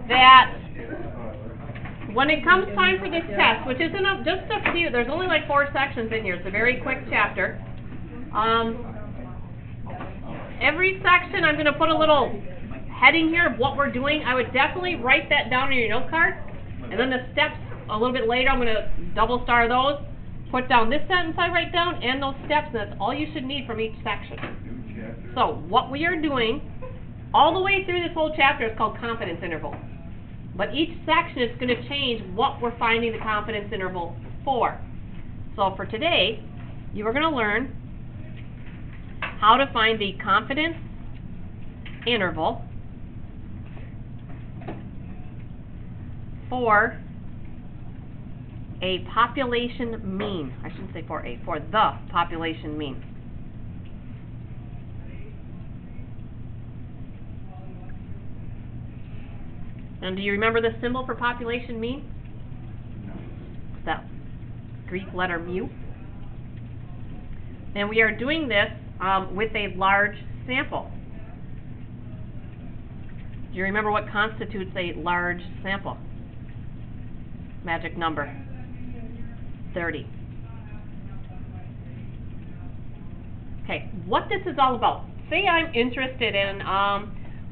that when it comes time for this test, which isn't just a few, there's only like 4 sections in here, it's a very quick chapter. Every section I'm going to put a little heading here of what we're doing. I would definitely write that down on your note card. And then the steps a little bit later, I'm going to double star those. Put down this sentence I write down and those steps, and that's all you should need from each section. So what we are doing all the way through this whole chapter is called confidence interval. But each section is going to change what we're finding the confidence interval for. So for today, you are going to learn how to find the confidence interval for a population mean. I shouldn't say for the population mean. And do you remember the symbol for population mean? It's that Greek letter mu. And we are doing this with a large sample. Do you remember what constitutes a large sample? Magic number 30. Okay, what this is all about. Say I'm interested in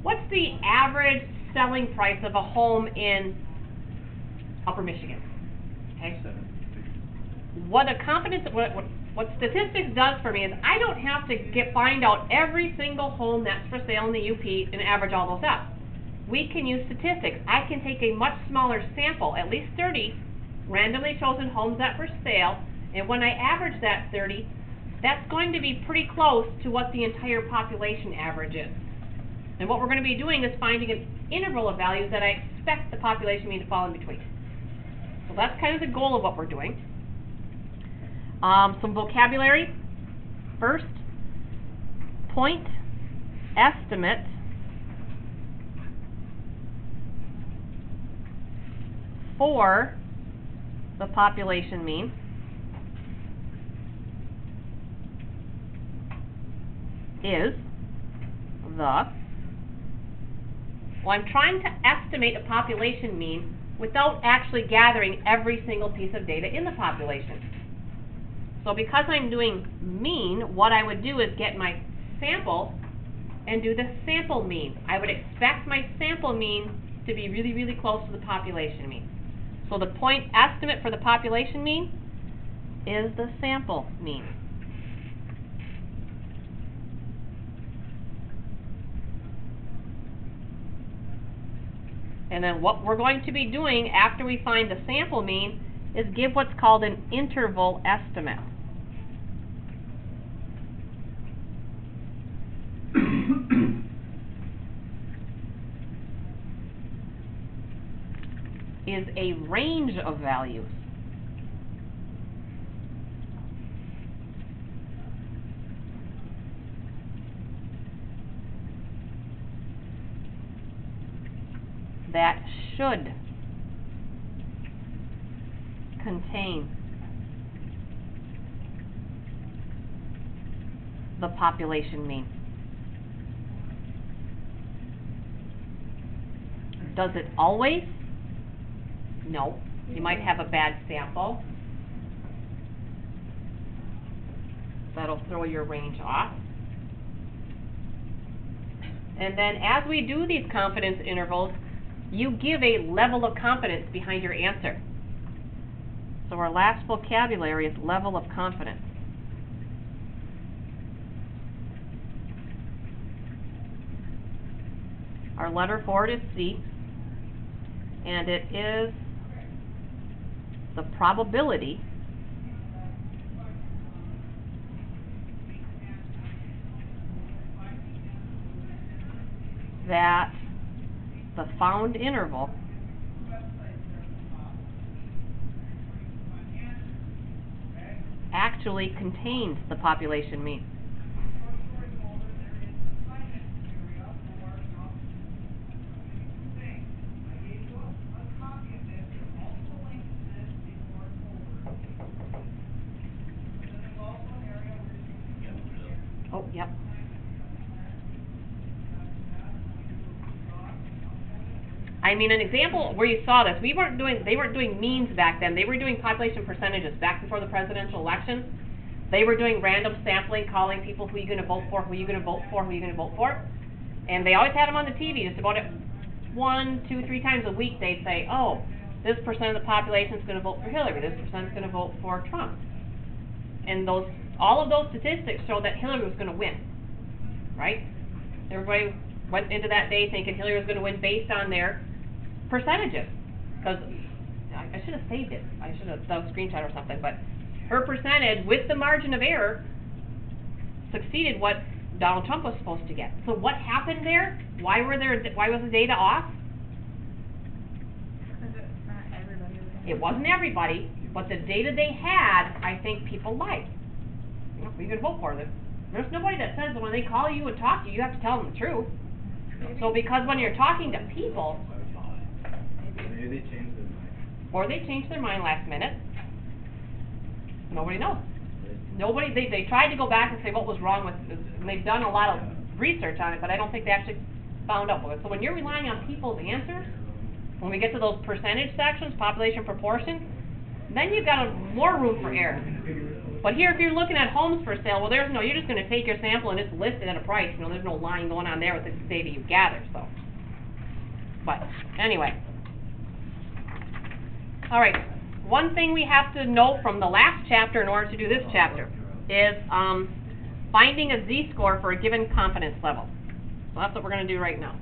what's the average selling price of a home in Upper Michigan? Okay. What statistics does for me is I don't have to find out every single home that's for sale in the UP and average all those out. We can use statistics. I can take a much smaller sample, at least 30 randomly chosen homes that for sale, and when I average that 30, that's going to be pretty close to what the entire population average is. And what we're going to be doing is finding an interval of values that I expect the population mean to fall in between. So that's kind of the goal of what we're doing. Some vocabulary. First, point estimate for the population mean is the, well, I'm trying to estimate a population mean without actually gathering every single piece of data in the population. So because I'm doing mean, what I would do is get my sample and do the sample mean. I would expect my sample mean to be really, really close to the population mean. So the point estimate for the population mean is the sample mean. And then what we're going to be doing after we find the sample mean is give what's called an interval estimate. Is a range of values. That should contain the population mean. Does it always? No. You might have a bad sample. That'll throw your range off. And then as we do these confidence intervals, you give a level of confidence behind your answer. So our last vocabulary is level of confidence. Our letter for it is C, and it is the probability that the found interval actually contains the population mean. Oh, yep. I mean, an example where you saw this, they weren't doing means back then. They were doing population percentages back before the presidential election. They were doing random sampling, calling people who are you going to vote for, who are you going to vote for, who are you going to vote for. And they always had them on the TV. Just about 1, 2, 3 times a week they'd say, oh, this percent of the population is going to vote for Hillary, this percent is going to vote for Trump. And all of those statistics show that Hillary was going to win, right? Everybody went into that day thinking Hillary was going to win based on their percentages. Because I should have saved it. I should have done a screenshot or something. But her percentage, with the margin of error, succeeded what Donald Trump was supposed to get. So what happened there? Why was the data off? Because it's not everybody. It wasn't everybody, but the data they had, I think people liked. You know, who are you going to vote for? There's nobody that says that when they call you and talk to you, you have to tell them the truth. So because when you're talking to people, Maybe they changed their mind. or they change their mind last minute, nobody knows. Nobody, they tried to go back and say what was wrong with it, and they've done a lot of research on it, but I don't think they actually found out what it. So when you're relying on people's answers, when we get to those percentage sections, population proportion, then you've got more room for error. But here, if you're looking at homes for sale, well, you're just going to take your sample and it's listed at a price. You know, there's no line going on there with the data you've gathered. So, but anyway, all right. One thing we have to know from the last chapter in order to do this chapter is finding a z-score for a given confidence level. So that's what we're going to do right now.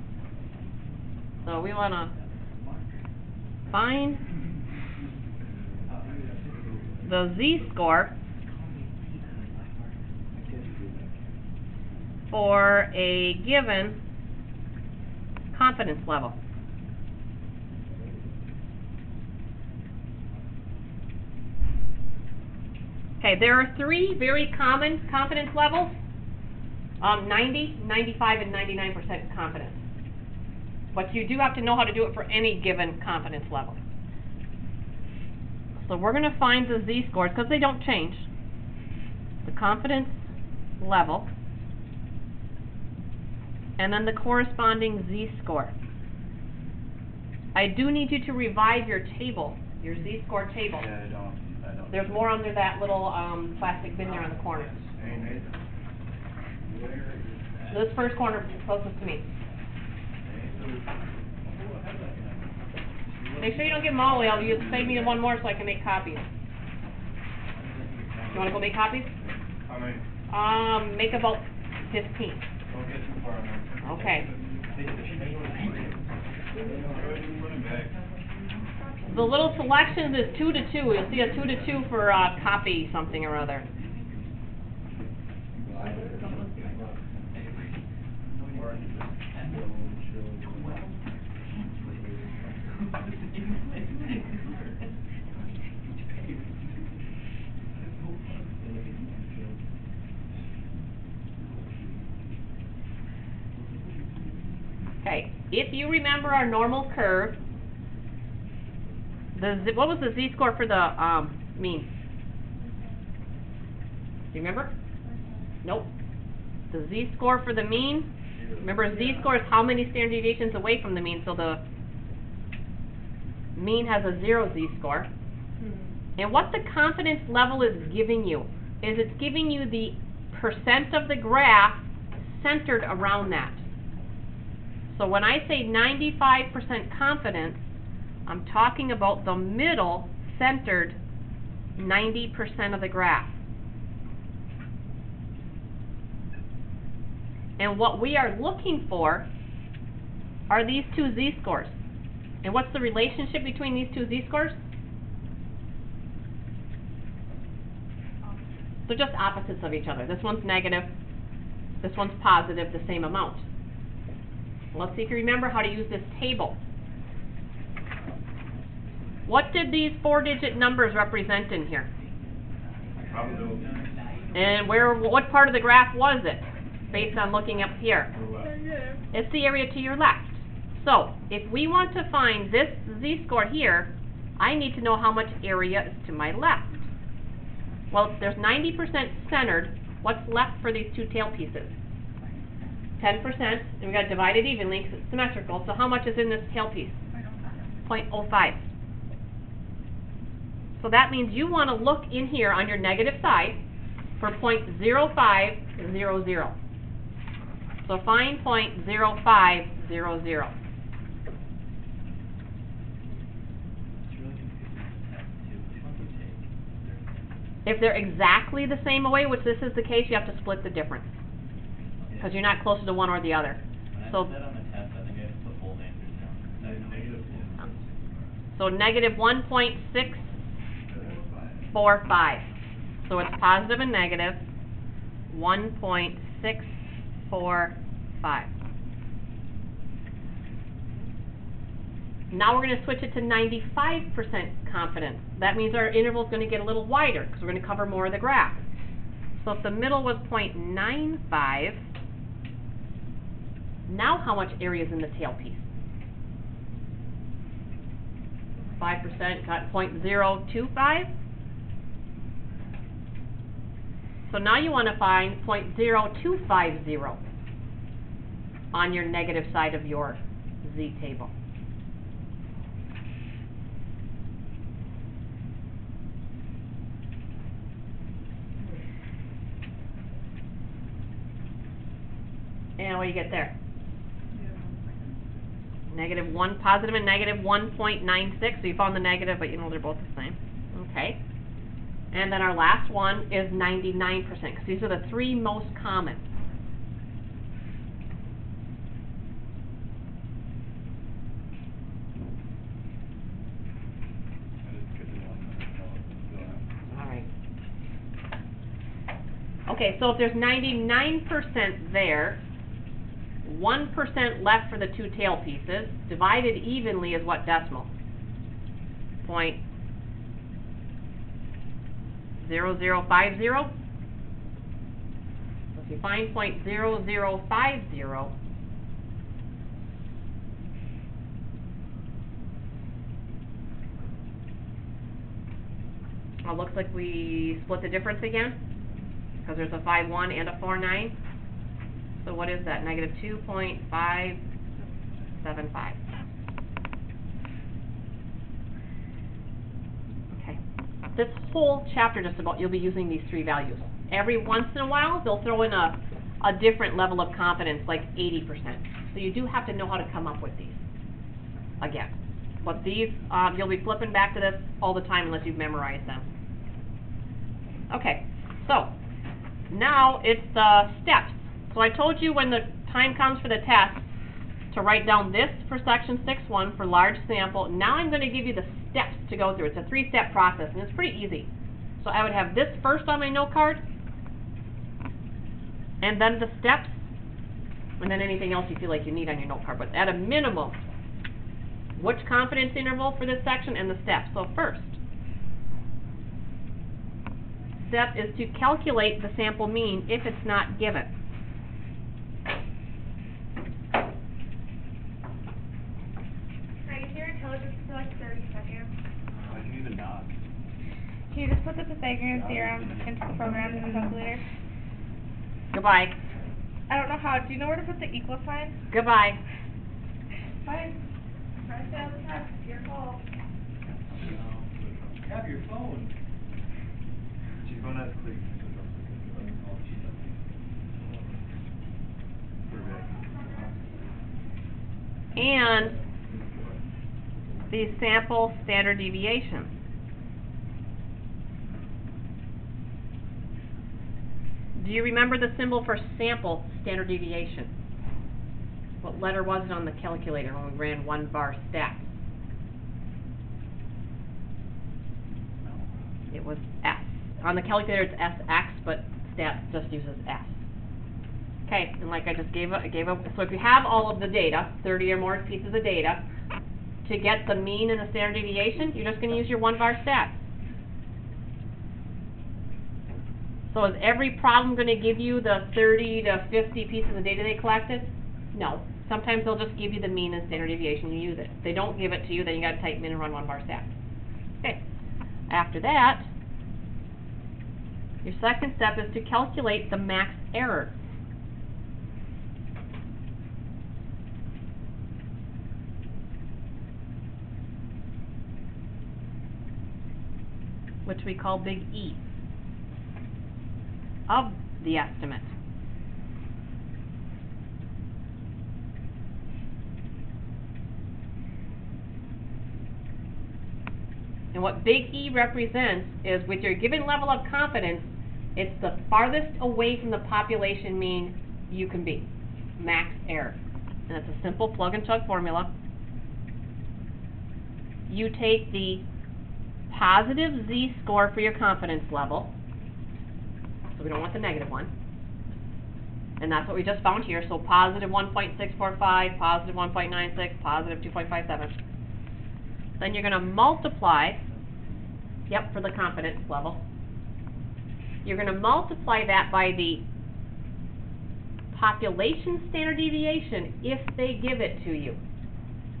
So we want to find the z-score for a given confidence level. Okay, there are 3 very common confidence levels, 90, 95, and 99% confidence. But you do have to know how to do it for any given confidence level. So we're going to find the z-scores, because they don't change, the confidence level, and then the corresponding z-score. I do need you to revise your table, your z-score table. Yeah, I don't. There's more under that little plastic bin there on the corner. This first corner closest to me. Make sure you don't give them all away. You'll save me one more so I can make copies. You want to go make copies? How many? Make about 15. Don't get too far now. Okay. Put it back. The little selections is 2 to 2. You'll see a 2 to 2 for copy something or other. Okay, if you remember our normal curve, what was the z-score for the mean? Do you remember? Nope. The z-score for the mean, remember z-score is how many standard deviations away from the mean, so the mean has a 0 z-score. And what the confidence level is giving you is it's giving you the percent of the graph centered around that. So when I say 95% confidence, I'm talking about the middle centered 90% of the graph. And what we are looking for are these 2 z-scores. And what's the relationship between these 2 z-scores? They're just opposites of each other. This one's negative, this one's positive, the same amount. Let's see if you remember how to use this table. What did these 4-digit numbers represent in here? Probability. And what part of the graph was it, based on looking up here? It's the area to your left. So, if we want to find this z-score here, I need to know how much area is to my left. Well, if there's 90% centered, what's left for these 2 tail pieces? 10%, and we've got to divide it evenly because it's symmetrical. So how much is in this tail piece? 0.05. So that means you want to look in here on your negative side for 0.0500. So find 0.0500. If they're exactly the same away, which this is the case, you have to split the difference, because you're not closer to one or the other. So, When I did that on the test, I think I just put both answers down. so negative 1.645. So it's positive and negative 1.645. Now we're going to switch it to 95% confidence. That means our interval is going to get a little wider because we're going to cover more of the graph. So if the middle was 0.95, now how much area is in the tail piece? 5% got 0.025. So now you want to find 0.0250 on your negative side of your z table. And what do you get there? Negative 1, positive and negative 1.96. So you found the negative, but you know they're both the same. Okay. And then our last one is 99%, because these are the three most common. All right. Okay, so if there's 99% there, 1% left for the two tail pieces, divided evenly is what decimal? 0.0050. So if you find 0.0050, well, looks like we split the difference again, because there's a 5.1 and a 4.9. So what is that? Negative 2.575. Okay. This whole chapter just about, you'll be using these three values. Every once in a while, they'll throw in a different level of confidence, like 80%. So you do have to know how to come up with these again. But these, you'll be flipping back to this all the time unless you've memorized them. Okay, so now it's the steps. So I told you when the time comes for the test to write down this for section 6.1 for large sample. Now I'm going to give you the steps to go through. It's a 3-step process, and it's pretty easy. So I would have this first on my note card, and then the steps, and then anything else you feel like you need on your note card. But at a minimum, which confidence interval for this section and the steps. So first step is to calculate the sample mean if it's not given. For like 30 seconds. I can even nod. Can you just put the Pythagorean theorem into the program in the calculator? Goodbye. I don't know how. Do you know where to put the equal sign? Goodbye. Fine. Try to stay on the test. Your call. Have your phone. She's going to click. And the sample standard deviation. Do you remember the symbol for sample standard deviation? What letter was it on the calculator when we ran 1-bar stats? It was S. On the calculator it's SX, but stats just uses S. Okay, and like I just gave up, so if you have all of the data, 30 or more pieces of data, to get the mean and the standard deviation, you're just going to use your 1-bar stats. So is every problem going to give you the 30 to 50 pieces of data they collected? No. Sometimes they'll just give you the mean and standard deviation, you use it. If they don't give it to you, then you got to type them in and run 1-bar stats. Okay. After that, your second step is to calculate the max error. which we call big E, of the estimate. And what big E represents is with your given level of confidence, it's the farthest away from the population mean you can be. Max error. And it's a simple plug and chug formula. You take the positive z-score for your confidence level. So we don't want the negative one. And that's what we just found here. So positive 1.645, positive 1.96, positive 2.57. Then you're going to multiply, for the confidence level. You're going to multiply that by the population standard deviation if they give it to you.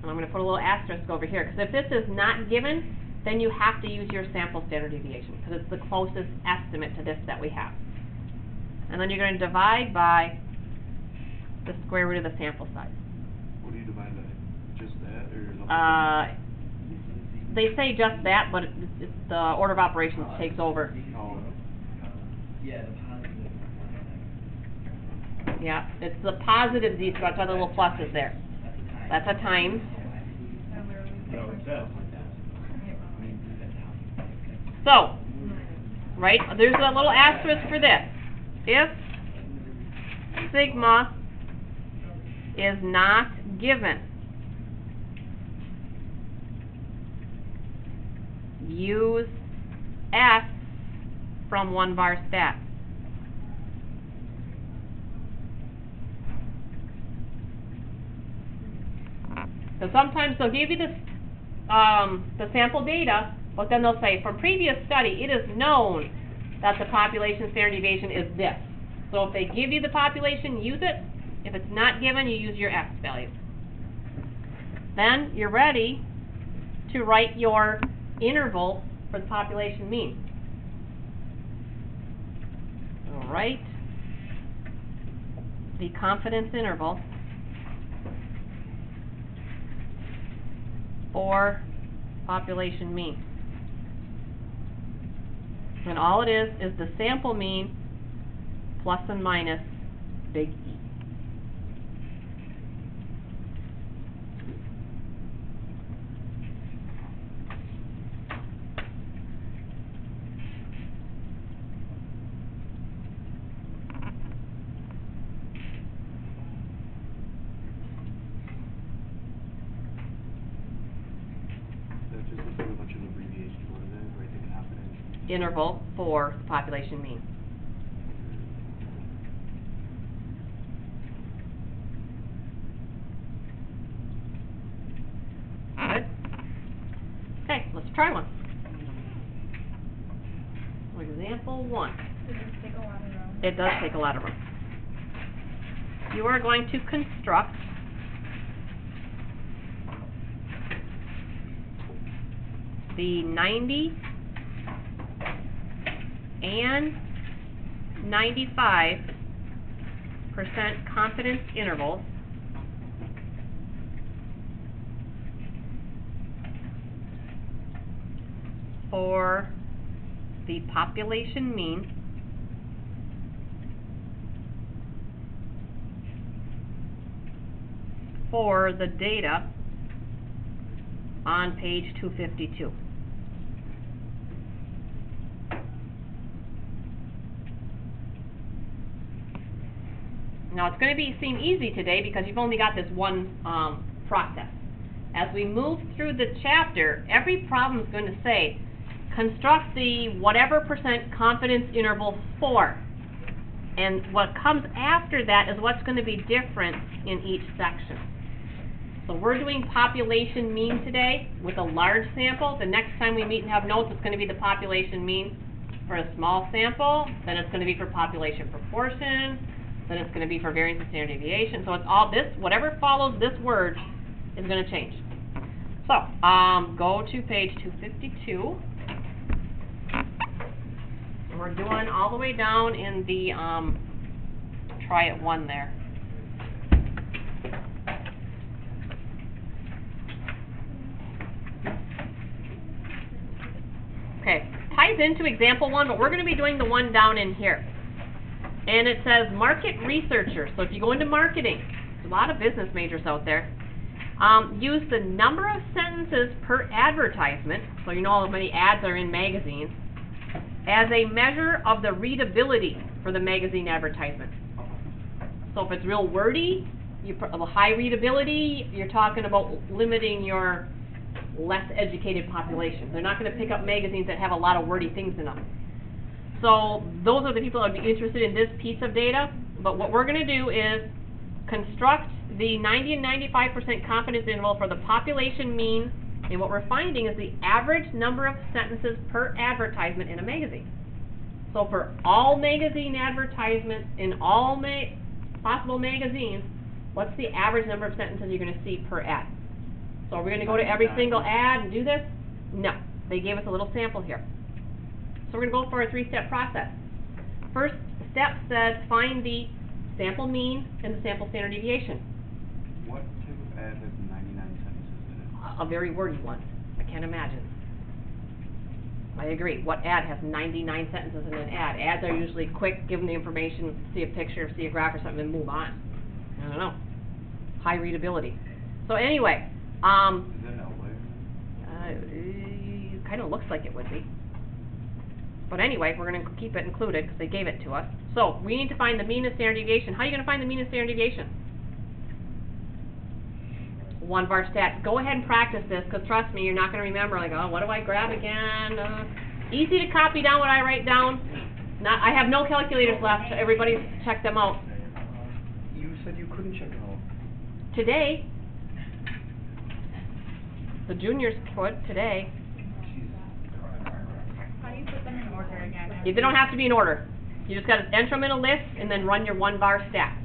And I'm going to put a little asterisk over here, because if this is not given, then you have to use your sample standard deviation, because it's the closest estimate to this that we have. And then you're going to divide by the square root of the sample size. What do you divide by? Just that, or the whole thing? They say just that, but it's the order of operations takes over. Oh. Yeah, the positive. Yeah, it's the positive z-score. That's why the little plus is there. That's a times. No, it says. So, right, there's a little asterisk for this. If sigma is not given, use S from 1-bar stat. So sometimes they'll give you this, the sample data, but then they'll say, from previous study, it is known that the population standard deviation is this. So if they give you the population, use it. If it's not given, you use your S value. Then you're ready to write your interval for the population mean. All right. The confidence interval for population mean. And all it is the sample mean plus and minus big E. That just looks like a bunch of abbreviations. What is that? Right, the confidence. Interval for the population mean. Good. Okay, let's try one. Example 1. Does this take a lot of room? It does take a lot of room. You are going to construct the 90 and 95% confidence intervals for the population mean for the data on page 252. Now it's going to seem easy today because you've only got this one process. As we move through the chapter, every problem is going to say, construct the whatever % confidence interval for. And what comes after that is what's going to be different in each section. So we're doing population mean today with a large sample. The next time we meet and have notes, it's going to be the population mean for a small sample. Then it's going to be for population proportion. Then it's going to be for variance and standard deviation. So it's all this, whatever follows this word is going to change. So, go to page 252. We're doing all the way down in the, try it 1 there. Okay, type ties into example 1, but we're going to be doing the one down in here. And it says market researcher. So if you go into marketing, there's a lot of business majors out there. Use the number of sentences per advertisement, so you know how many ads are in magazines, as a measure of the readability for the magazine advertisement. So if it's real wordy, high readability, you're talking about limiting your less educated population. They're not going to pick up magazines that have a lot of wordy things in them. So those are the people that would be interested in this piece of data. But what we're going to do is construct the 90 and 95% confidence interval for the population mean, and what we're finding is the average number of sentences per advertisement in a magazine. So for all magazine advertisements in all possible magazines, what's the average number of sentences you're going to see per ad? So are we going to go to every single ad and do this? No. They gave us a little sample here. So we're going to go for a 3-step process. First step says find the sample mean and the sample standard deviation. What type of ad has 99 sentences in it? A very wordy one. I can't imagine. I agree. What ad has 99 sentences in an ad? Ads are usually quick, give them the information, see a picture, see a graph or something, and move on. I don't know. High readability. So anyway, Is that an outlier? it kind of looks like it would be. But anyway, we're going to keep it included because they gave it to us. So we need to find the mean and standard deviation. How are you going to find the mean and standard deviation? 1-var stats. Go ahead and practice this, because trust me, you're not going to remember, like, oh, what do I grab again? Easy to copy down what I write down. I have no calculators left. Everybody check them out. You said you couldn't check it all. Today, the juniors put today. How do you put them in order again? They don't have to be in order. You just got to enter them in a list and then run your 1-var stat.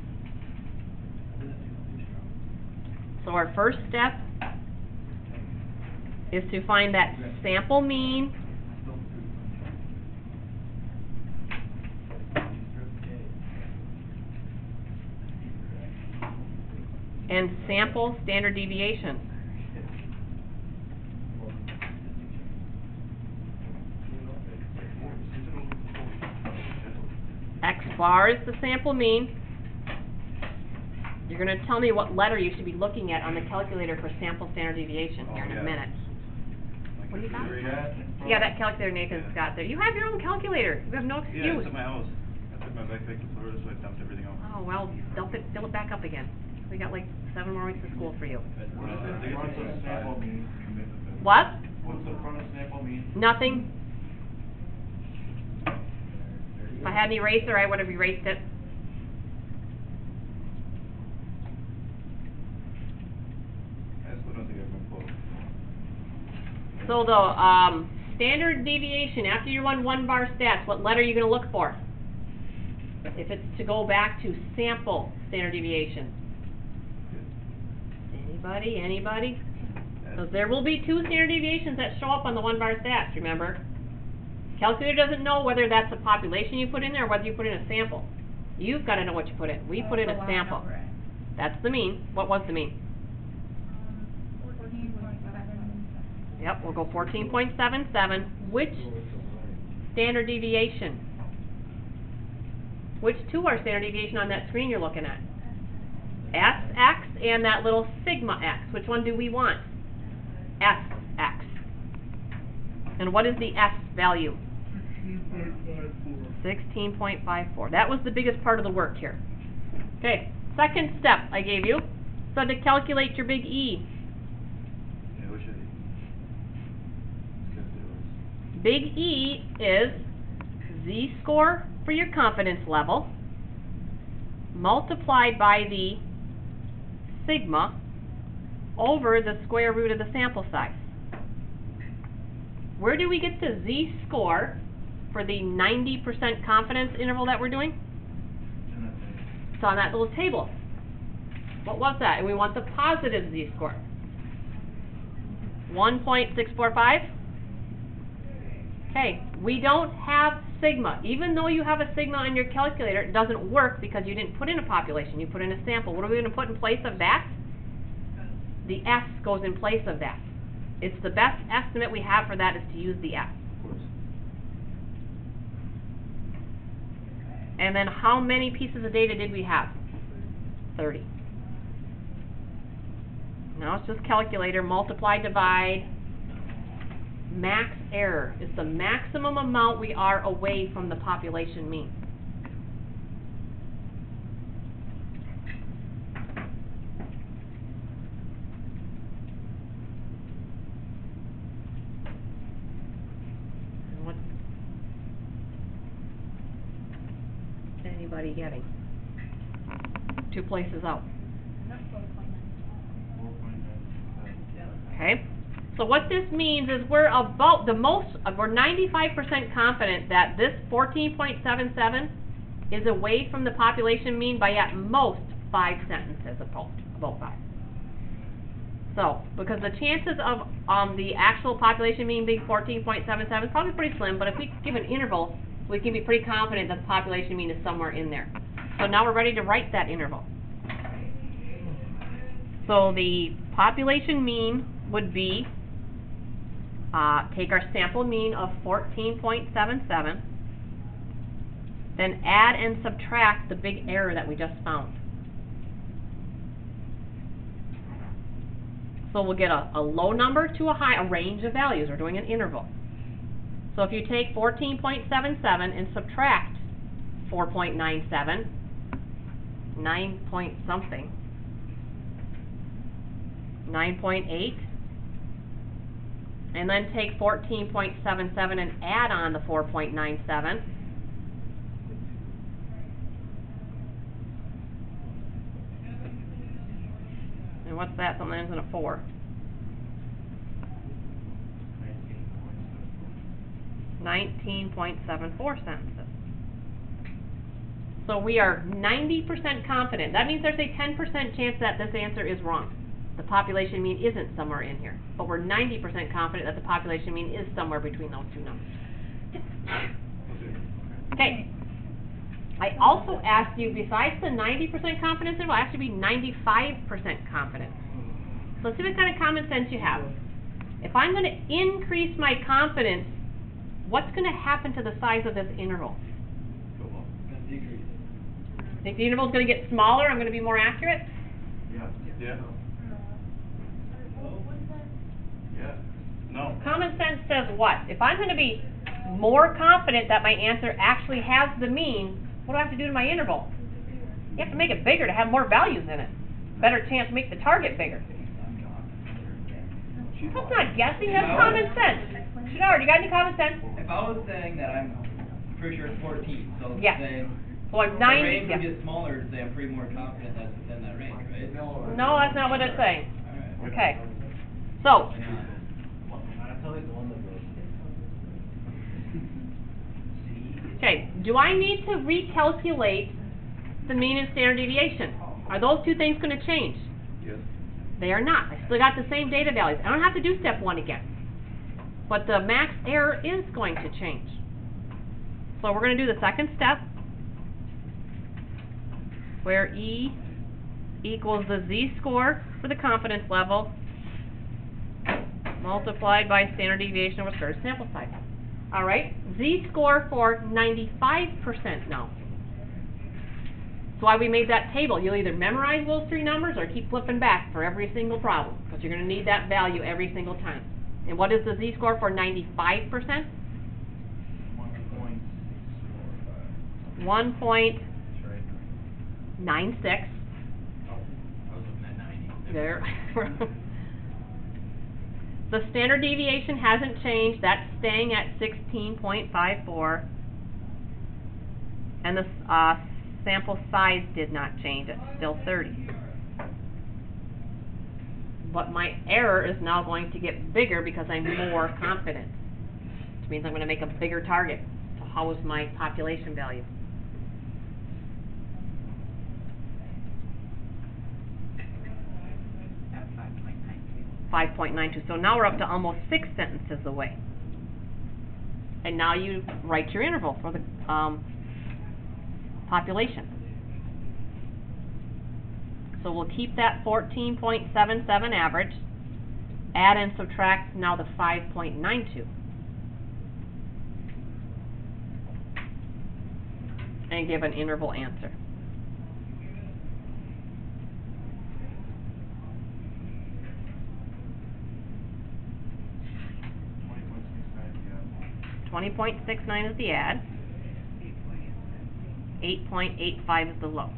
So our first step is to find that sample mean and sample standard deviation. X bar is the sample mean. You're going to tell me what letter you should be looking at on the calculator for sample standard deviation here in a minute. What do you got? Yeah, that calculator Nathan's got there. You have your own calculator. You have no excuse. Yeah, it's at my house. I took my backpack to Florida, so I dumped everything out. Oh, well, fill it back up again. We got like 7 more weeks of school for you. What? What's the front of sample mean? Nothing. If I had an eraser, I would have erased it. I still don't think I've been close. So the standard deviation, after you run 1-var stats, what letter are you going to look for? If it's to go back to sample standard deviation. Anybody? So there will be 2 standard deviations that show up on the 1-var stats, remember? Calculator doesn't know whether that's a population you put in there or whether you put in a sample. You've got to know what you put in. We put in a sample. That's the mean. What was the mean? 14.7. Yep, we'll go 14.77. Which standard deviation? Which 2 are standard deviation on that screen you're looking at? Sx and that little sigma x. Which one do we want? Sx. And what is the S value? 16.54. That was the biggest part of the work here. Okay, second step I gave you. So to calculate your big E. Yeah, which is it? Big E is z-score for your confidence level multiplied by the sigma over the square root of the sample size. Where do we get the z-score for the 90% confidence interval that we're doing? It's on that little table. What was that? And we want the positive z-score. 1.645. Okay, we don't have sigma. Even though you have a sigma on your calculator, it doesn't work because you didn't put in a population, you put in a sample. What are we going to put in place of that? The S goes in place of that. It's the best estimate we have for that is to use the S. Of course. And then how many pieces of data did we have? 30. Now it's just calculator, multiply, divide. Max error is the maximum amount we are away from the population mean. And what's anybody getting? 2 places out. 4.9. Okay? So what this means is we're about we're 95% confident that this 14.77 is away from the population mean by at most 5 sentences, about 5. So, because the chances of the actual population mean being 14.77 is probably pretty slim, but if we give an interval, we can be pretty confident that the population mean is somewhere in there. So now we're ready to write that interval. So the population mean would be, take our sample mean of 14.77, then add and subtract the big error that we just found. So we'll get a low number to a high, a range of values. We're doing an interval. So if you take 14.77 and subtract 4.97, 9 point something, 9.8, and then take 14.77 and add on the 4.97, and what's that? Something that ends in a 4. 19.74 sentences. So we are 90% confident. That means there's a 10% chance that this answer is wrong. The population mean isn't somewhere in here. But we're 90% confident that the population mean is somewhere between those two numbers. Okay. I also asked you, besides the 90% confidence interval, I asked you to be 95% confident. So let's see what kind of common sense you have. If I'm going to increase my confidence, what's going to happen to the size of this interval? Think the interval is going to get smaller? I'm going to be more accurate? Yeah. Yeah. Yeah. No. Common sense says what? If I'm going to be more confident that my answer actually has the mean, what do I have to do to my interval? You have to make it bigger to have more values in it. Better chance to make the target bigger. That's not guessing, that's common sense. Shadar, you got any common sense? If I was saying that I'm pretty sure it's 14, so Yeah. say So I'm the 90. range Yeah. would get smaller to say I'm pretty more confident that's within that range, right? No, that's not what it's saying. Alright. Okay. So, okay, do I need to recalculate the mean and standard deviation? Are those two things going to change? Yes. They are not. I still got the same data values. I don't have to do step 1 again. But the max error is going to change. So we're going to do the second step, where E equals the z-score for the confidence level multiplied by standard deviation over square sample size. All right, z-score for 95% now. That's why we made that table. You'll either memorize those 3 numbers or keep flipping back for every single problem, because you're going to need that value every single time. And what is the z-score for 95%? 1.96. I was looking at 90. There. The standard deviation hasn't changed. That's staying at 16.54. And the sample size did not change. It's still 30. But my error is now going to get bigger because I'm more confident. Which means I'm going to make a bigger target to house my population value. That's 5.92. 5.92. So now we're up to almost 6 sentences away. And now you write your interval for the population. So we'll keep that 14.77 average, add and subtract now the 5.92. and give an interval answer. $20.69 is the add. 8.85 is the low.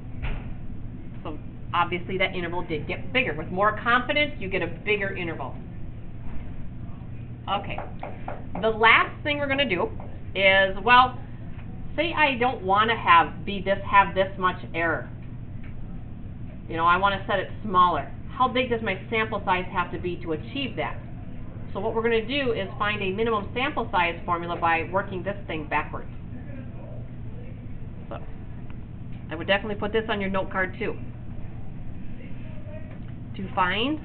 So obviously that interval did get bigger. With more confidence, you get a bigger interval. Okay. The last thing we're going to do is, well, say I don't want to have this much error. You know, I want to set it smaller. How big does my sample size have to be to achieve that? So what we're going to do is find a minimum sample size formula by working this thing backwards. So I would definitely put this on your note card too. To find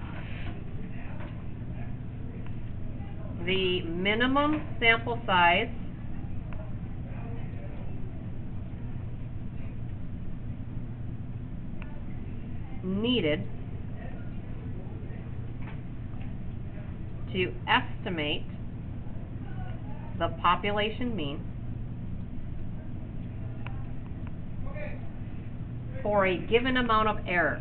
the minimum sample size needed to estimate the population mean for a given amount of error.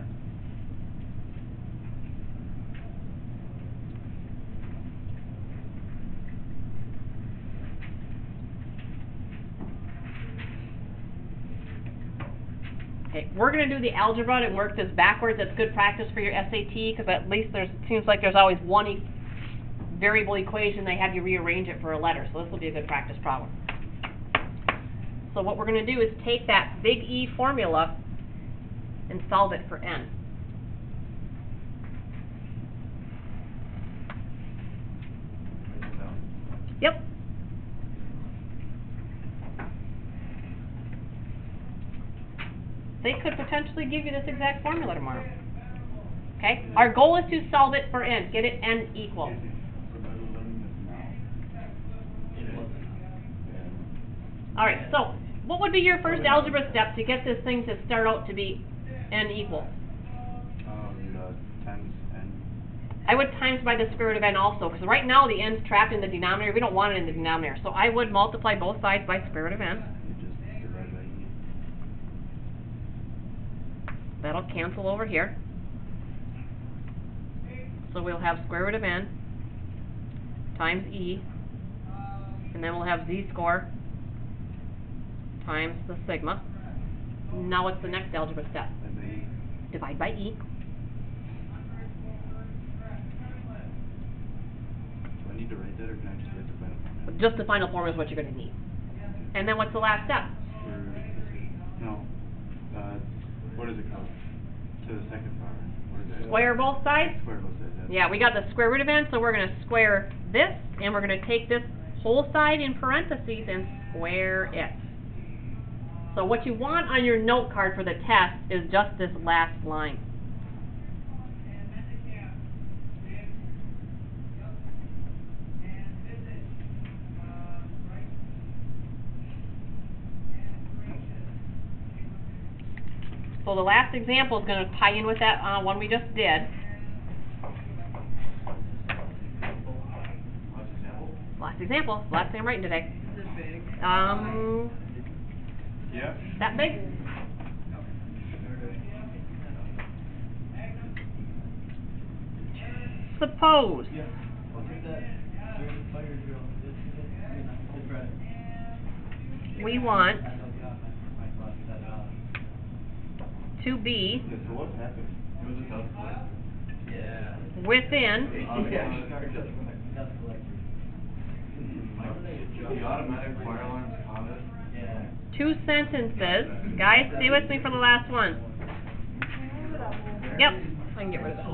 Okay, we're going to do the algebra and work this backwards. That's good practice for your SAT, because at least it seems like there's always one variable equation. They have you rearrange it for a letter, so this will be a good practice problem. So what we're going to do is take that big E formula and solve it for n. Yep. They could potentially give you this exact formula tomorrow. Okay? Our goal is to solve it for n. Get it n equal. Alright, so what would be your first algebra step to get this thing to start out to be n equal? Times n. I would times by the square root of n also, because right now the n's trapped in the denominator. We don't want it in the denominator. So I would multiply both sides by square root of n. You just divide by e. That'll cancel over here. So we'll have square root of n times e, and then we'll have z score times the sigma. Now what's the next algebra step? And by e. Divide by e. Do I need to write that, or can I just write the final formula? Just the final formula is what you're going to need. And then what's the last step? No. What is it called? To the second power. What is it? Square both sides? Square both sides. Yeah, we got the square root of n, so we're going to square this, and we're going to take this whole side in parentheses and square it. So what you want on your note card for the test is just this last line. So the last example is going to tie in with that one we just did. Last example. Last thing I'm writing today. Is it big? Yeah. That big? Suppose Yeah. I'll take that. During the fire drill. It's right. we want I know the my class set it up. to be Yeah, so what happened? It was a dust collector. Yeah. within Dust collector. The automatic fire alarms on it. Yeah. 2 sentences. Guys, stay with me for the last one. Yep. I can get rid of that.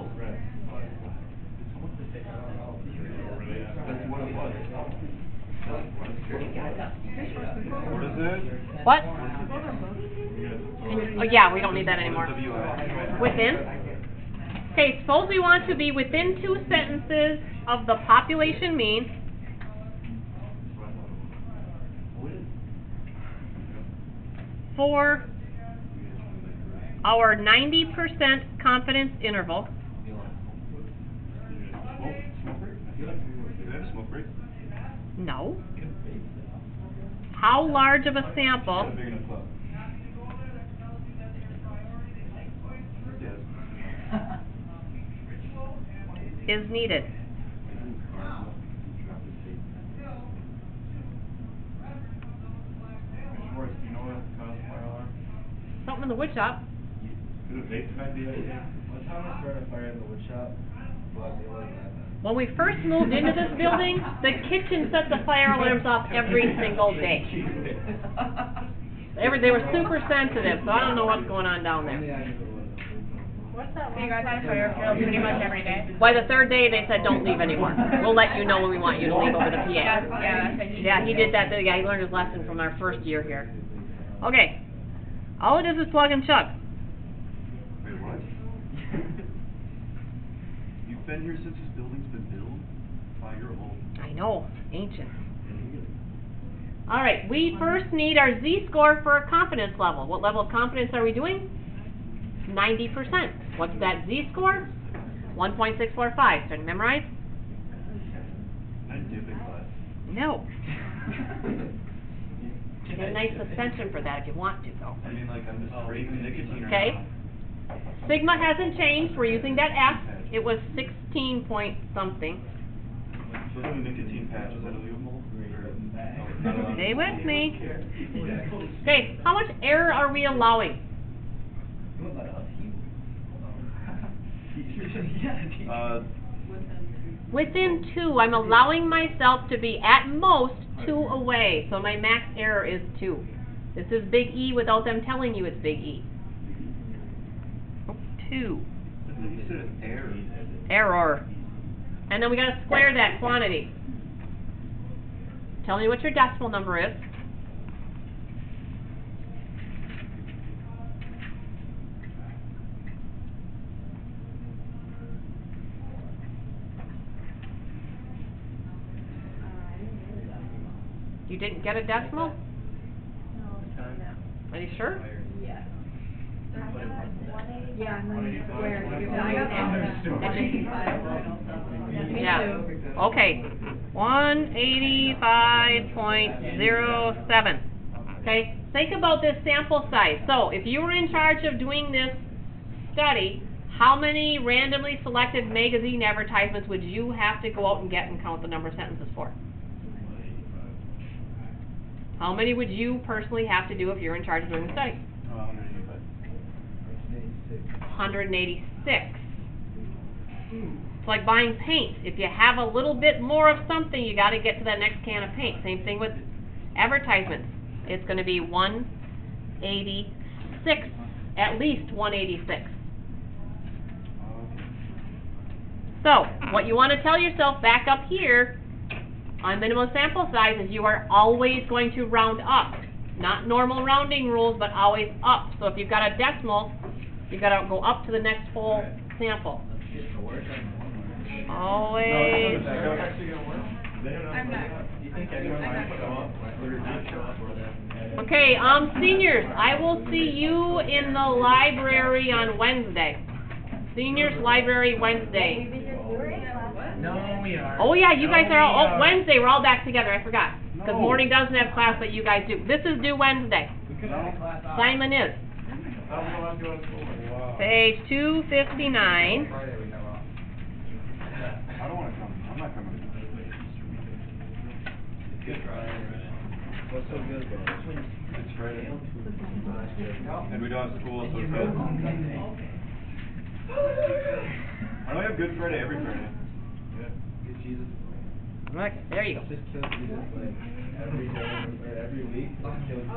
That's what it was. What is it? What? Yeah. Oh, yeah, we don't need that anymore. WI. Within? Okay, suppose we want to be within 2 sentences of the population mean for our 90% confidence interval. Smoke break? Do they have a smoke break? No. How large of a sample Big enough club. is needed. Schwartz, do you know what caused fire alarm? Something in the wood shop. Could a vape pen be it? What time was started a fire in the wood shop? When we first moved into this building, the kitchen set the fire alarms off every single day. They were super sensitive, so I don't know what's going on down there. So you guys had fire drill pretty much every day? By the third day, they said, don't leave anymore. We'll let you know when we want you to leave over the PA. Yeah, he did that, yeah, he learned his lesson from our first year here. Okay, all it is plug and chug. Wait, what? You've been here since this building's been built? Wow, you're old. I know, ancient. All right, we first need our Z-score for a confidence level. What level of confidence are we doing? 90%. What's that Z-score? 1.645. Starting to memorize? I dip in class. No. You get a nice suspension for that if you want to, though. I mean, like, I'm just breaking nicotine or Okay. Sigma hasn't changed. We're using that F. It was 16 point something. So the nicotine patch, is that illegal? Stay with me. Okay, how much error are we allowing? Within 2. I'm allowing myself to be at most 2 away. So my max error is 2. This is big E without them telling you it's big E. 2. You said error. Error. And then we gotta square that quantity. Tell me what your decimal number is. You didn't get a decimal? Are you sure? Yeah, What and did you then put? square, What did you you're put? Yeah. Okay. 185.07. Okay. Think about this sample size. So, if you were in charge of doing this study, how many randomly selected magazine advertisements would you have to go out and get and count the number of sentences for? How many would you personally have to do if you're in charge of doing the study? 186. It's like buying paint. If you have a little bit more of something, you got to get to that next can of paint. Same thing with advertisements. It's going to be 186, at least 186. So, what you want to tell yourself back up here on minimum sample size is you are always going to round up. Not normal rounding rules, but always up. So if you've got a decimal, you've got to go up to the next whole sample. Always. I'm not. Do you think anyone might show up or not show up for that? Okay, seniors, I will see you in the library on Wednesday. Seniors Library Wednesday. No, we aren't. Oh yeah, you guys are all, No, oh, we Wednesday, we're all back together, I forgot. Because No. morning doesn't have class, but you guys do. This is due Wednesday. We could have a class off. Simon is. I'm going to school. Page 259. Friday we have off. I don't wanna come, I'm not coming. Good Friday. What's so good about it? It's Friday. And we don't have school, so it's Friday. Why do we have Good Friday every Friday? Get Jesus. Look, there you go. Just kill Jesus like every day or every week. Just kill Jesus.